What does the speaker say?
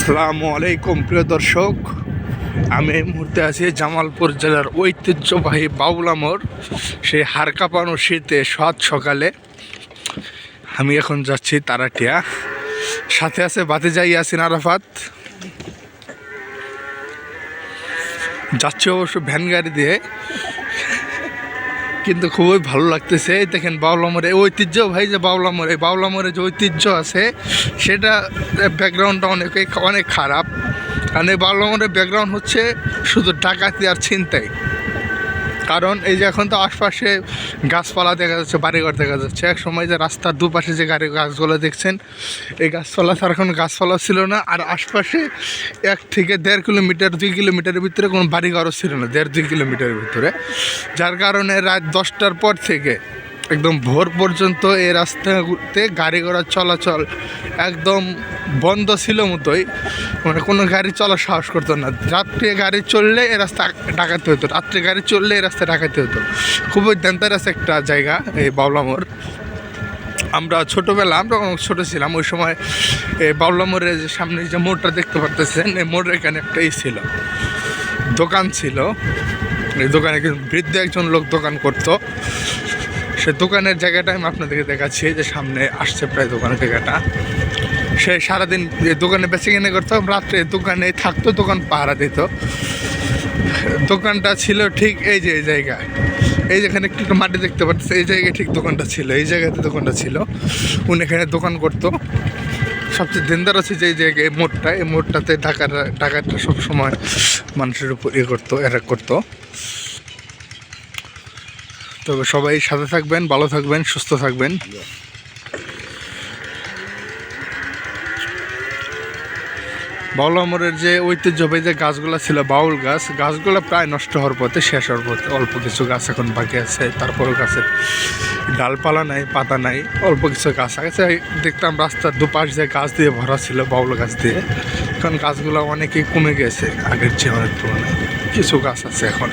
আসসালামু আলাইকুম প্রিয় দর্শক, আমি এই মুহূর্তে আছি জামালপুর জেলার ঐতিহ্যবাহী বাউলা মোড়। সেই হাড় কাঁপানো শীতে সাত সকালে আমি এখন যাচ্ছি তারাটিয়া। সাথে আছে ভাতিজা ইয়াসিন আরাফাত। যাচ্ছি অবশ্য ভ্যান গাড়ি দিয়ে, কিন্তু খুবই ভালো লাগতেছে। দেখেন বাউলা মোড়ে ঐতিহ্য ভাই, যে বাউলা মোড়ে, এই বাউলা মোড়ে যে ঐতিহ্য আছে সেটা ব্যাকগ্রাউন্ডটা অনেক খারাপ। কারণ এই বাউলা মোড়ের ব্যাকগ্রাউন্ড হচ্ছে শুধু ডাকাতি আর ছিনতাই। কারণ এই যে এখন তো আশপাশে গাছপালা দেখা যাচ্ছে, বাড়িঘর দেখা যাচ্ছে। এক সময় যে রাস্তার দুপাশে যে গাছগুলো দেখছেন, এই গাছপালা তার এখন গাছপালা ছিল না। আর আশপাশে 1 থেকে 1.5 কিলোমিটার 2 কিলোমিটারের ভিতরে কোনো বাড়িঘরও ছিল না, 1.5-2 কিলোমিটারের ভিতরে। যার কারণে রাত 10টার পর থেকে একদম ভোর পর্যন্ত এই রাস্তাতে গাড়ি ঘোড়ার চলাচল একদম বন্ধ ছিল মতোই। মানে কোনো গাড়ি চলার সাহস করতো না। রাত্রে গাড়ি চললে এই রাস্তা ডাকাতে হতো, রাত্রে গাড়ি চললে এই রাস্তা ডাকাতে হতো। খুবই ডেঞ্জারাস একটা জায়গা এই বাউলা মোড়। আমরা ছোটোবেলা, আমরা অনেক ছোটো ছিলাম ওই সময়, এই বাউলা মোড়ের যে সামনে যে মোড়টা দেখতে পারতেছেন, এই মোড়ের এখানে একটা ছিল, দোকান ছিল। এই দোকানে কিন্তু বৃদ্ধ একজন লোক দোকান করতো। সে দোকানের জায়গাটা আমি আপনাদেরকে দেখাচ্ছি, যে সামনে আসছে প্রায় দোকানের জায়গাটা। সে সারাদিন দোকানে বেচে কিনে করতো, রাত্রে দোকানে থাকতো, দোকান পাহারা দিত। দোকানটা ছিল ঠিক এই যে এই জায়গায়, এই যেখানে একটু মাটি দেখতে পাচ্ছে, এই জায়গায় ঠিক দোকানটা ছিল, এই জায়গাতে দোকানটা ছিল। উনি এখানে দোকান করতো। সবচেয়ে ডেঞ্জার আছে যে এই জায়গায় মোড়টা, এই মোড়টাতে ডাকাতটা সবসময় মানুষের উপর করতো, অ্যাটাক করতো। তবে সবাই সাথে থাকবেন, ভালো থাকবেন, সুস্থ থাকবেন। বাউলা মোড়ের যে ঐতিহ্যবাহী যে গাছগুলো ছিল, বাউল গাছ, গাছগুলো প্রায় নষ্ট হওয়ার পথে, শেষ হওয়ার পথে। অল্প কিছু গাছ এখন বাকি আছে, তারপরেও গাছের ডালপালা নাই, পাতা নাই, অল্প কিছু গাছ আছে। দেখতাম রাস্তার দুপাশ যে গাছ দিয়ে ভরা ছিল, বাউল গাছ দিয়ে। এখন গাছগুলো অনেকেই কমে গেছে আগের চেয়ে, অনেক তুলনায় কিছু গাছ আছে এখন।